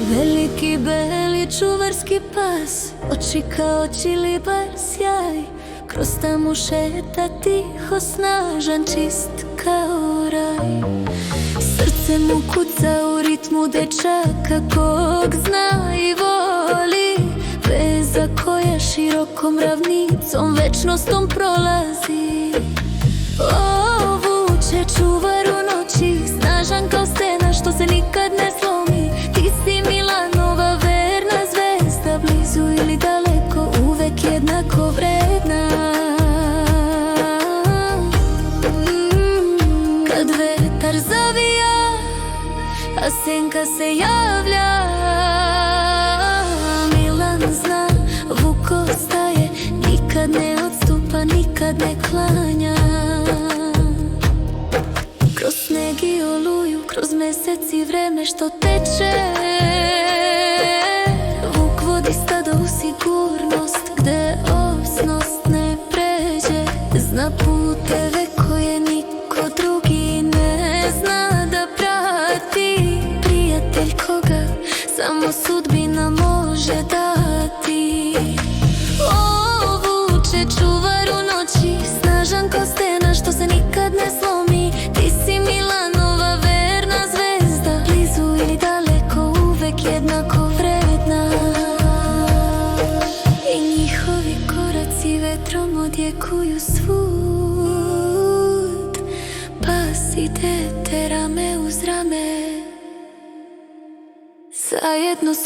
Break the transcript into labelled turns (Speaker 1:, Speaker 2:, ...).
Speaker 1: Veliki beli čuvarski pas, oči kao čilibar sjaj. Kroz tamu šeta tiho, snažan, čist kao raj. Srce mu kuca u ritmu dečaka kog zna i voli. Veza koja širokom ravnicom večnostom prolazi. Vuče čuvar u noći, snažan kao stena što se nikad ne slomi. Ti si Milanova verna zvezda, blizu ili daleko, uvek jednako vredna. Kad vetar zavija, a senka se javlja, Milan zna, Vuk ostaje, nikad ne odstupa, nikad ne klanja. Kroz sneg i oluju, kroz mesec i vreme što teče, Vuk vodi stado u sigurnost gde opasnost ne pređe. Zna puteve koje niko drugi ne zna da prati. Prijatelj koga samo sudbina može dati. Vuče čuvar u noći, snažan kao stena što se nikad ne slomi. Ti si Milanova verna zvezda, blizu ili daleko, uvek jednako vredna. I njihovi koraci vetrom odjekuju svud. Pas i dete rame uz rame, zajedno su.